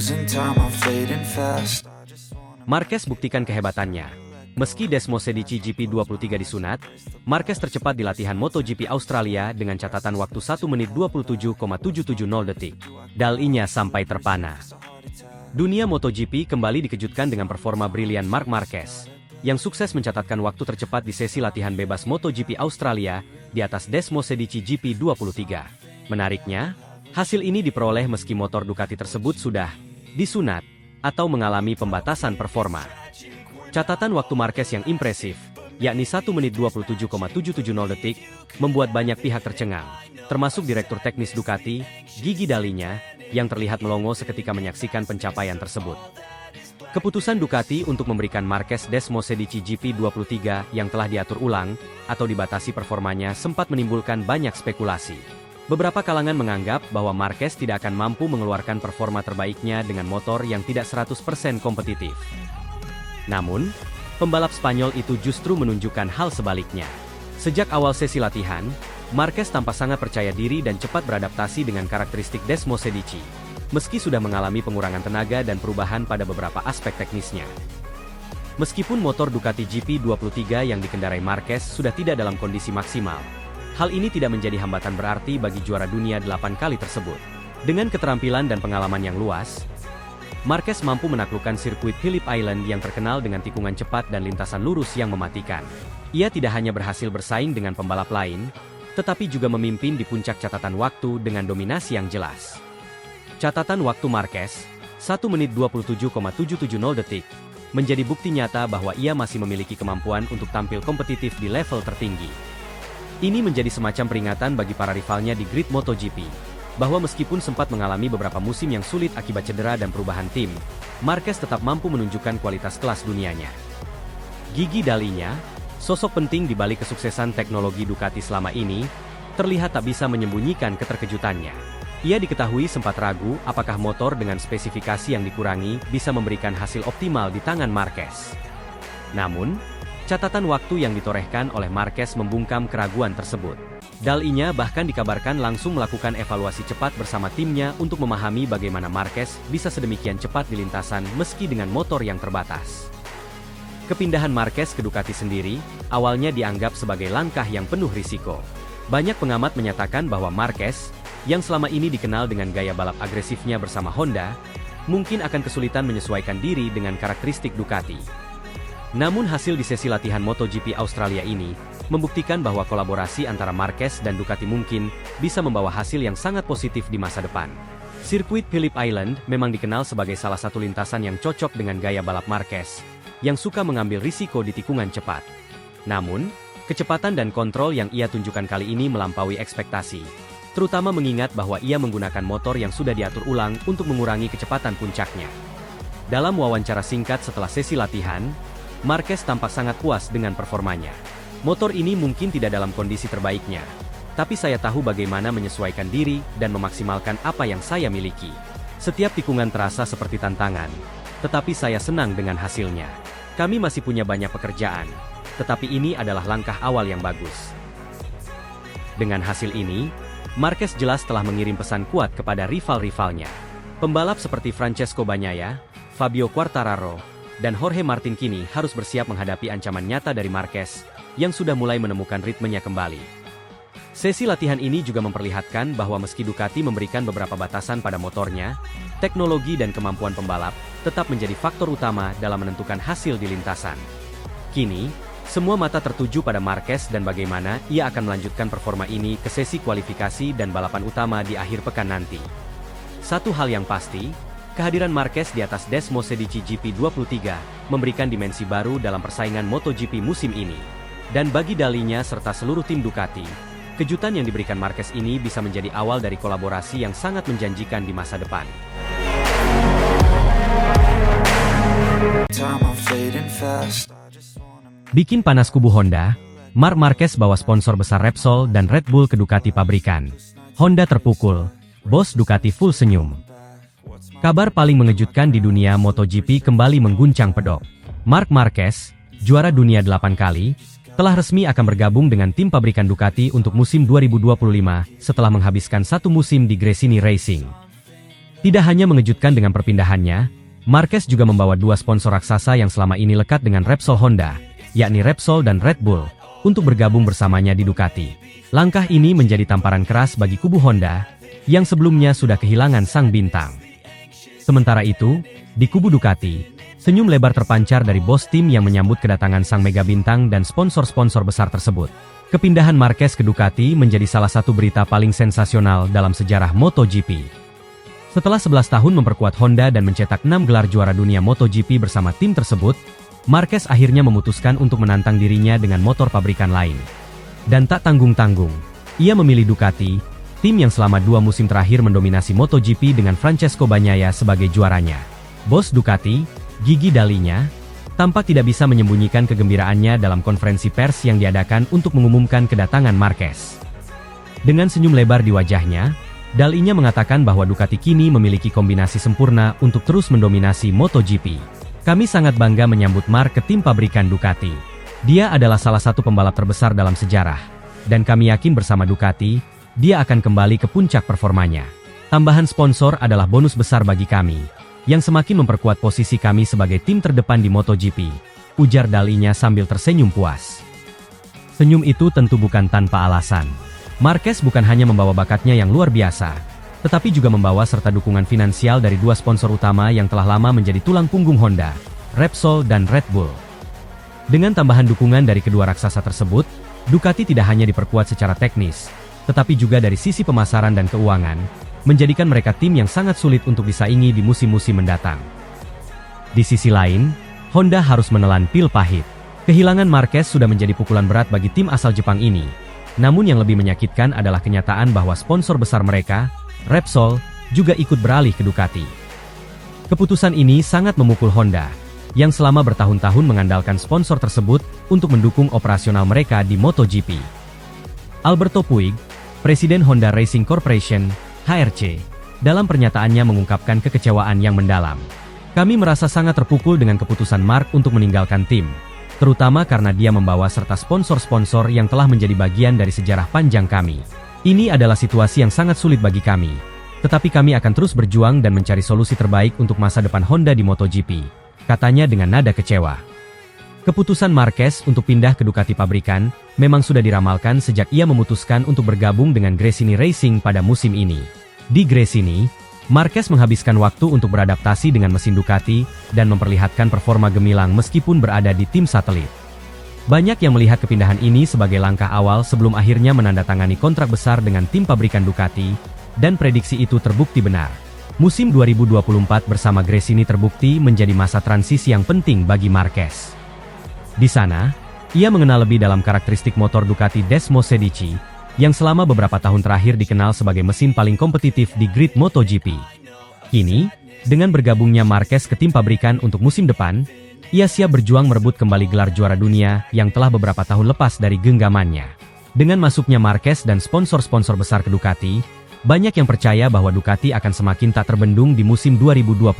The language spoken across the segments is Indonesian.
Losing time, I'm fading fast. Marquez buktikan kehebatannya. Meski Desmosedici GP23 disunat, Marquez tercepat di latihan MotoGP Australia dengan catatan waktu 1 menit 27,770 detik. Dalinya sampai terpana. Dunia MotoGP kembali dikejutkan dengan performa brilian Marc Marquez, yang sukses mencatatkan waktu tercepat di sesi latihan bebas MotoGP Australia di atas Desmosedici GP23. Menariknya, hasil ini diperoleh meski motor Ducati tersebut sudah disunat atau mengalami pembatasan performa. Catatan waktu Marquez yang impresif, yakni 1 menit 27,770 detik, membuat banyak pihak tercengang, termasuk Direktur Teknis Ducati, Gigi Dalinya, yang terlihat melongo seketika menyaksikan pencapaian tersebut. Keputusan Ducati untuk memberikan Marquez Desmosedici GP23 yang telah diatur ulang, atau dibatasi performanya sempat menimbulkan banyak spekulasi. Beberapa kalangan menganggap bahwa Marquez tidak akan mampu mengeluarkan performa terbaiknya dengan motor yang tidak 100% kompetitif. Namun, pembalap Spanyol itu justru menunjukkan hal sebaliknya. Sejak awal sesi latihan, Marquez tampak sangat percaya diri dan cepat beradaptasi dengan karakteristik Desmosedici, meski sudah mengalami pengurangan tenaga dan perubahan pada beberapa aspek teknisnya. Meskipun motor Ducati GP23 yang dikendarai Marquez sudah tidak dalam kondisi maksimal, hal ini tidak menjadi hambatan berarti bagi juara dunia 8 kali tersebut. Dengan keterampilan dan pengalaman yang luas, Marquez mampu menaklukkan sirkuit Phillip Island yang terkenal dengan tikungan cepat dan lintasan lurus yang mematikan. Ia tidak hanya berhasil bersaing dengan pembalap lain, tetapi juga memimpin di puncak catatan waktu dengan dominasi yang jelas. Catatan waktu Marquez, 1 menit 27,770 detik, menjadi bukti nyata bahwa ia masih memiliki kemampuan untuk tampil kompetitif di level tertinggi. Ini menjadi semacam peringatan bagi para rivalnya di grid MotoGP, bahwa meskipun sempat mengalami beberapa musim yang sulit akibat cedera dan perubahan tim, Marquez tetap mampu menunjukkan kualitas kelas dunianya. Gigi Dalinya, sosok penting di balik kesuksesan teknologi Ducati selama ini, terlihat tak bisa menyembunyikan keterkejutannya. Ia diketahui sempat ragu apakah motor dengan spesifikasi yang dikurangi bisa memberikan hasil optimal di tangan Marquez. Namun, catatan waktu yang ditorehkan oleh Marquez membungkam keraguan tersebut. Dalinya bahkan dikabarkan langsung melakukan evaluasi cepat bersama timnya untuk memahami bagaimana Marquez bisa sedemikian cepat di lintasan meski dengan motor yang terbatas. Kepindahan Marquez ke Ducati sendiri, awalnya dianggap sebagai langkah yang penuh risiko. Banyak pengamat menyatakan bahwa Marquez, yang selama ini dikenal dengan gaya balap agresifnya bersama Honda, mungkin akan kesulitan menyesuaikan diri dengan karakteristik Ducati. Namun hasil di sesi latihan MotoGP Australia ini, membuktikan bahwa kolaborasi antara Marquez dan Ducati mungkin bisa membawa hasil yang sangat positif di masa depan. Sirkuit Phillip Island memang dikenal sebagai salah satu lintasan yang cocok dengan gaya balap Marquez, yang suka mengambil risiko di tikungan cepat. Namun, kecepatan dan kontrol yang ia tunjukkan kali ini melampaui ekspektasi, terutama mengingat bahwa ia menggunakan motor yang sudah diatur ulang untuk mengurangi kecepatan puncaknya. Dalam wawancara singkat setelah sesi latihan, Marquez tampak sangat puas dengan performanya. Motor ini mungkin tidak dalam kondisi terbaiknya, tapi saya tahu bagaimana menyesuaikan diri dan memaksimalkan apa yang saya miliki. Setiap tikungan terasa seperti tantangan, tetapi saya senang dengan hasilnya. Kami masih punya banyak pekerjaan, tetapi ini adalah langkah awal yang bagus. Dengan hasil ini, Marquez jelas telah mengirim pesan kuat kepada rival-rivalnya. Pembalap seperti Francesco Bagnaia, Fabio Quartararo, dan Jorge Martin kini harus bersiap menghadapi ancaman nyata dari Marquez, yang sudah mulai menemukan ritmenya kembali. Sesi latihan ini juga memperlihatkan bahwa meski Ducati memberikan beberapa batasan pada motornya, teknologi dan kemampuan pembalap tetap menjadi faktor utama dalam menentukan hasil di lintasan. Kini, semua mata tertuju pada Marquez dan bagaimana ia akan melanjutkan performa ini ke sesi kualifikasi dan balapan utama di akhir pekan nanti. Satu hal yang pasti, kehadiran Marquez di atas Desmosedici GP23 memberikan dimensi baru dalam persaingan MotoGP musim ini. Dan bagi Dalinya serta seluruh tim Ducati, kejutan yang diberikan Marquez ini bisa menjadi awal dari kolaborasi yang sangat menjanjikan di masa depan. Bikin panas kubu Honda, Marc Marquez bawa sponsor besar Repsol dan Red Bull ke Ducati pabrikan. Honda terpukul, bos Ducati full senyum. Kabar paling mengejutkan di dunia MotoGP kembali mengguncang pedok. Marc Marquez, juara dunia 8 kali, telah resmi akan bergabung dengan tim pabrikan Ducati untuk musim 2025 setelah menghabiskan satu musim di Gresini Racing. Tidak hanya mengejutkan dengan perpindahannya, Marquez juga membawa dua sponsor raksasa yang selama ini lekat dengan Repsol Honda, yakni Repsol dan Red Bull, untuk bergabung bersamanya di Ducati. Langkah ini menjadi tamparan keras bagi kubu Honda, yang sebelumnya sudah kehilangan sang bintang. Sementara itu, di kubu Ducati, senyum lebar terpancar dari bos tim yang menyambut kedatangan sang mega bintang dan sponsor-sponsor besar tersebut. Kepindahan Marquez ke Ducati menjadi salah satu berita paling sensasional dalam sejarah MotoGP. Setelah 11 tahun memperkuat Honda dan mencetak 6 gelar juara dunia MotoGP bersama tim tersebut, Marquez akhirnya memutuskan untuk menantang dirinya dengan motor pabrikan lain. Dan tak tanggung-tanggung, ia memilih Ducati, tim yang selama 2 musim terakhir mendominasi MotoGP dengan Francesco Bagnaia sebagai juaranya. Bos Ducati, Gigi Dalinya, tampak tidak bisa menyembunyikan kegembiraannya dalam konferensi pers yang diadakan untuk mengumumkan kedatangan Marquez. Dengan senyum lebar di wajahnya, Dalinya mengatakan bahwa Ducati kini memiliki kombinasi sempurna untuk terus mendominasi MotoGP. Kami sangat bangga menyambut Mark ke tim pabrikan Ducati. Dia adalah salah satu pembalap terbesar dalam sejarah. Dan kami yakin bersama Ducati, dia akan kembali ke puncak performanya. Tambahan sponsor adalah bonus besar bagi kami, yang semakin memperkuat posisi kami sebagai tim terdepan di MotoGP, ujar Dalinya sambil tersenyum puas. Senyum itu tentu bukan tanpa alasan. Marquez bukan hanya membawa bakatnya yang luar biasa, tetapi juga membawa serta dukungan finansial dari dua sponsor utama yang telah lama menjadi tulang punggung Honda, Repsol dan Red Bull. Dengan tambahan dukungan dari kedua raksasa tersebut, Ducati tidak hanya diperkuat secara teknis, tetapi juga dari sisi pemasaran dan keuangan, menjadikan mereka tim yang sangat sulit untuk disaingi di musim-musim mendatang. Di sisi lain, Honda harus menelan pil pahit. Kehilangan Marquez sudah menjadi pukulan berat bagi tim asal Jepang ini. Namun yang lebih menyakitkan adalah kenyataan bahwa sponsor besar mereka, Repsol, juga ikut beralih ke Ducati. Keputusan ini sangat memukul Honda, yang selama bertahun-tahun mengandalkan sponsor tersebut untuk mendukung operasional mereka di MotoGP. Alberto Puig, Presiden Honda Racing Corporation, HRC, dalam pernyataannya mengungkapkan kekecewaan yang mendalam. Kami merasa sangat terpukul dengan keputusan Mark untuk meninggalkan tim, terutama karena dia membawa serta sponsor-sponsor yang telah menjadi bagian dari sejarah panjang kami. Ini adalah situasi yang sangat sulit bagi kami, tetapi kami akan terus berjuang dan mencari solusi terbaik untuk masa depan Honda di MotoGP, katanya dengan nada kecewa. Keputusan Marquez untuk pindah ke Ducati pabrikan memang sudah diramalkan sejak ia memutuskan untuk bergabung dengan Gresini Racing pada musim ini. Di Gresini, Marquez menghabiskan waktu untuk beradaptasi dengan mesin Ducati dan memperlihatkan performa gemilang meskipun berada di tim satelit. Banyak yang melihat kepindahan ini sebagai langkah awal sebelum akhirnya menandatangani kontrak besar dengan tim pabrikan Ducati, dan prediksi itu terbukti benar. Musim 2024 bersama Gresini terbukti menjadi masa transisi yang penting bagi Marquez. Di sana, ia mengenal lebih dalam karakteristik motor Ducati Desmo 16, yang selama beberapa tahun terakhir dikenal sebagai mesin paling kompetitif di grid MotoGP. Kini, dengan bergabungnya Marquez ke tim pabrikan untuk musim depan, ia siap berjuang merebut kembali gelar juara dunia yang telah beberapa tahun lepas dari genggamannya. Dengan masuknya Marquez dan sponsor-sponsor besar ke Ducati, banyak yang percaya bahwa Ducati akan semakin tak terbendung di musim 2025.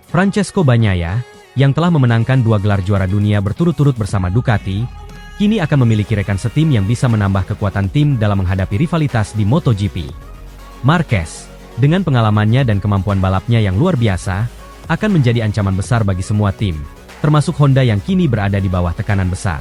Francesco Bagnaia, yang telah memenangkan 2 gelar juara dunia berturut-turut bersama Ducati, kini akan memiliki rekan setim yang bisa menambah kekuatan tim dalam menghadapi rivalitas di MotoGP. Marquez, dengan pengalamannya dan kemampuan balapnya yang luar biasa, akan menjadi ancaman besar bagi semua tim, termasuk Honda yang kini berada di bawah tekanan besar.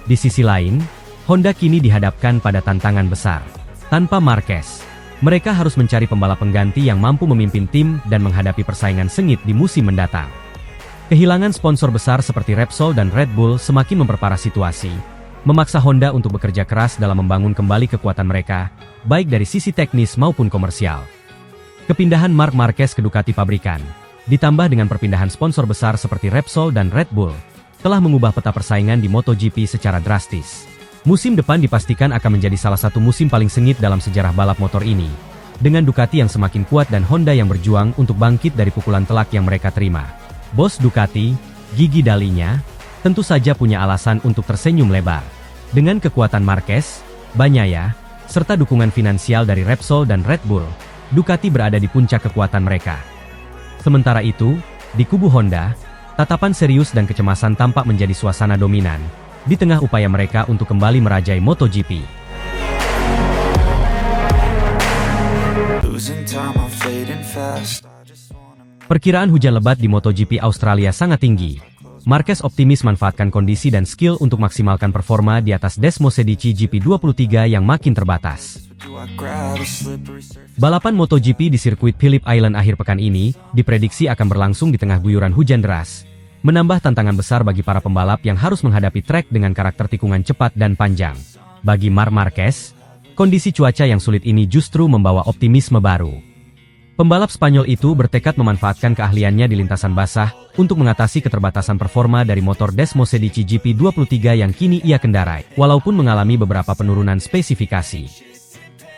Di sisi lain, Honda kini dihadapkan pada tantangan besar. Tanpa Marquez, mereka harus mencari pembalap pengganti yang mampu memimpin tim dan menghadapi persaingan sengit di musim mendatang. Kehilangan sponsor besar seperti Repsol dan Red Bull semakin memperparah situasi, memaksa Honda untuk bekerja keras dalam membangun kembali kekuatan mereka, baik dari sisi teknis maupun komersial. Kepindahan Marc Marquez ke Ducati pabrikan, ditambah dengan perpindahan sponsor besar seperti Repsol dan Red Bull, telah mengubah peta persaingan di MotoGP secara drastis. Musim depan dipastikan akan menjadi salah satu musim paling sengit dalam sejarah balap motor ini, dengan Ducati yang semakin kuat dan Honda yang berjuang untuk bangkit dari pukulan telak yang mereka terima. Bos Ducati, Gigi Dalinya, tentu saja punya alasan untuk tersenyum lebar. Dengan kekuatan Marquez, Bagnaia, serta dukungan finansial dari Repsol dan Red Bull, Ducati berada di puncak kekuatan mereka. Sementara itu, di kubu Honda, tatapan serius dan kecemasan tampak menjadi suasana dominan, di tengah upaya mereka untuk kembali merajai MotoGP. losing time, I'm fading fast. Perkiraan hujan lebat di MotoGP Australia sangat tinggi. Marquez optimis manfaatkan kondisi dan skill untuk maksimalkan performa di atas Desmosedici GP23 yang makin terbatas. Balapan MotoGP di sirkuit Phillip Island akhir pekan ini diprediksi akan berlangsung di tengah guyuran hujan deras, menambah tantangan besar bagi para pembalap yang harus menghadapi trek dengan karakter tikungan cepat dan panjang. Bagi Marc Marquez, kondisi cuaca yang sulit ini justru membawa optimisme baru. Pembalap Spanyol itu bertekad memanfaatkan keahliannya di lintasan basah untuk mengatasi keterbatasan performa dari motor Desmosedici GP23 yang kini ia kendarai, walaupun mengalami beberapa penurunan spesifikasi.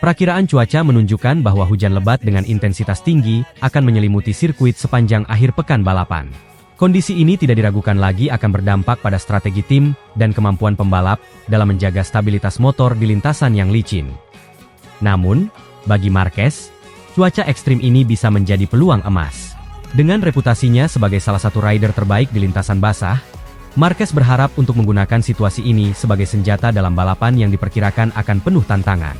Perakiraan cuaca menunjukkan bahwa hujan lebat dengan intensitas tinggi akan menyelimuti sirkuit sepanjang akhir pekan balapan. Kondisi ini tidak diragukan lagi akan berdampak pada strategi tim dan kemampuan pembalap dalam menjaga stabilitas motor di lintasan yang licin. Namun, bagi Marquez, cuaca ekstrim ini bisa menjadi peluang emas. Dengan reputasinya sebagai salah satu rider terbaik di lintasan basah, Marquez berharap untuk menggunakan situasi ini sebagai senjata dalam balapan yang diperkirakan akan penuh tantangan.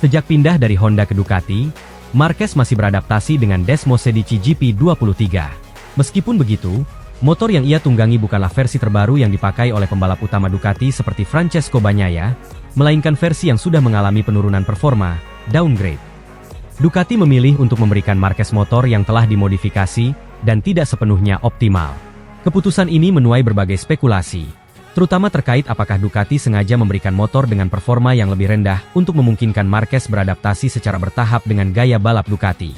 Sejak pindah dari Honda ke Ducati, Marquez masih beradaptasi dengan Desmosedici GP23. Meskipun begitu, motor yang ia tunggangi bukanlah versi terbaru yang dipakai oleh pembalap utama Ducati seperti Francesco Bagnaia, melainkan versi yang sudah mengalami penurunan performa, downgrade. Ducati memilih untuk memberikan Marquez motor yang telah dimodifikasi dan tidak sepenuhnya optimal. Keputusan ini menuai berbagai spekulasi, terutama terkait apakah Ducati sengaja memberikan motor dengan performa yang lebih rendah untuk memungkinkan Marquez beradaptasi secara bertahap dengan gaya balap Ducati.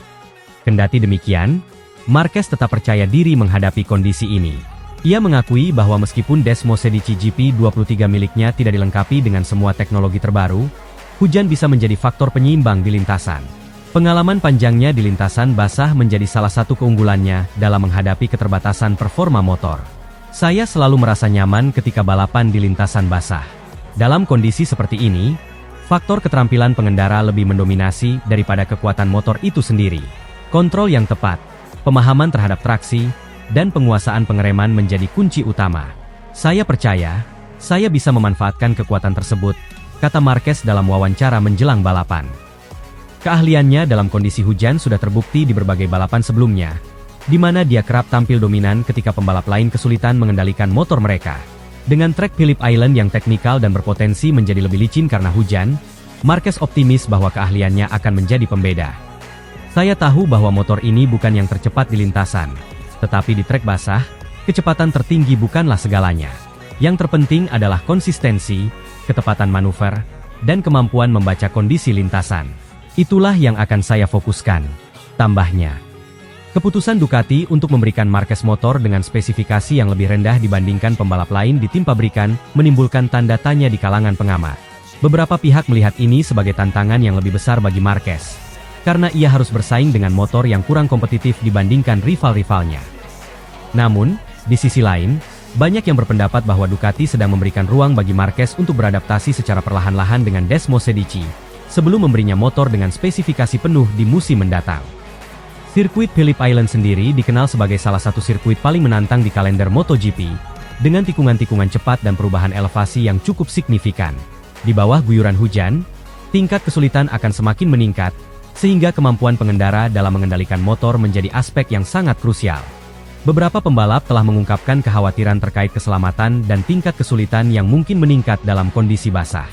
Kendati demikian, Marquez tetap percaya diri menghadapi kondisi ini. Ia mengakui bahwa meskipun Desmosedici GP23 miliknya tidak dilengkapi dengan semua teknologi terbaru, hujan bisa menjadi faktor penyeimbang di lintasan. Pengalaman panjangnya di lintasan basah menjadi salah satu keunggulannya dalam menghadapi keterbatasan performa motor. Saya selalu merasa nyaman ketika balapan di lintasan basah. Dalam kondisi seperti ini, faktor keterampilan pengendara lebih mendominasi daripada kekuatan motor itu sendiri. Kontrol yang tepat, pemahaman terhadap traksi, dan penguasaan pengereman menjadi kunci utama. Saya percaya, saya bisa memanfaatkan kekuatan tersebut, kata Marquez dalam wawancara menjelang balapan. Keahliannya dalam kondisi hujan sudah terbukti di berbagai balapan sebelumnya, di mana dia kerap tampil dominan ketika pembalap lain kesulitan mengendalikan motor mereka. Dengan trek Phillip Island yang teknikal dan berpotensi menjadi lebih licin karena hujan, Marquez optimis bahwa keahliannya akan menjadi pembeda. Saya tahu bahwa motor ini bukan yang tercepat di lintasan, tetapi di trek basah, kecepatan tertinggi bukanlah segalanya. Yang terpenting adalah konsistensi, ketepatan manuver, dan kemampuan membaca kondisi lintasan. Itulah yang akan saya fokuskan, tambahnya. Keputusan Ducati untuk memberikan Marquez motor dengan spesifikasi yang lebih rendah dibandingkan pembalap lain di tim pabrikan menimbulkan tanda tanya di kalangan pengamat. Beberapa pihak melihat ini sebagai tantangan yang lebih besar bagi Marquez, karena ia harus bersaing dengan motor yang kurang kompetitif dibandingkan rival-rivalnya. Namun, di sisi lain, banyak yang berpendapat bahwa Ducati sedang memberikan ruang bagi Marquez untuk beradaptasi secara perlahan-lahan dengan Desmosedici, sebelum memberinya motor dengan spesifikasi penuh di musim mendatang. Sirkuit Phillip Island sendiri dikenal sebagai salah satu sirkuit paling menantang di kalender MotoGP, dengan tikungan-tikungan cepat dan perubahan elevasi yang cukup signifikan. Di bawah guyuran hujan, tingkat kesulitan akan semakin meningkat, sehingga kemampuan pengendara dalam mengendalikan motor menjadi aspek yang sangat krusial. Beberapa pembalap telah mengungkapkan kekhawatiran terkait keselamatan dan tingkat kesulitan yang mungkin meningkat dalam kondisi basah.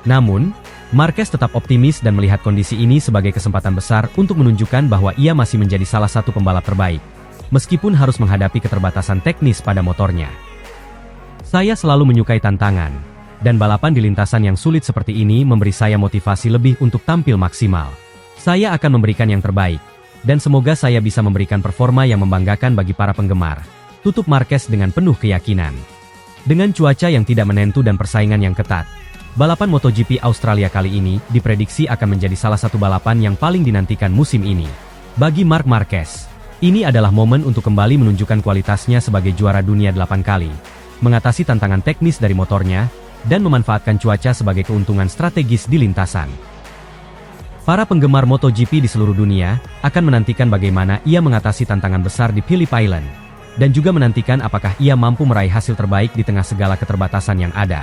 Namun, Marquez tetap optimis dan melihat kondisi ini sebagai kesempatan besar untuk menunjukkan bahwa ia masih menjadi salah satu pembalap terbaik, meskipun harus menghadapi keterbatasan teknis pada motornya. Saya selalu menyukai tantangan, dan balapan di lintasan yang sulit seperti ini memberi saya motivasi lebih untuk tampil maksimal. Saya akan memberikan yang terbaik, dan semoga saya bisa memberikan performa yang membanggakan bagi para penggemar, tutup Marquez dengan penuh keyakinan. Dengan cuaca yang tidak menentu dan persaingan yang ketat, balapan MotoGP Australia kali ini diprediksi akan menjadi salah satu balapan yang paling dinantikan musim ini. Bagi Marc Marquez, ini adalah momen untuk kembali menunjukkan kualitasnya sebagai juara dunia 8 kali, mengatasi tantangan teknis dari motornya, dan memanfaatkan cuaca sebagai keuntungan strategis di lintasan. Para penggemar MotoGP di seluruh dunia akan menantikan bagaimana ia mengatasi tantangan besar di Phillip Island, dan juga menantikan apakah ia mampu meraih hasil terbaik di tengah segala keterbatasan yang ada.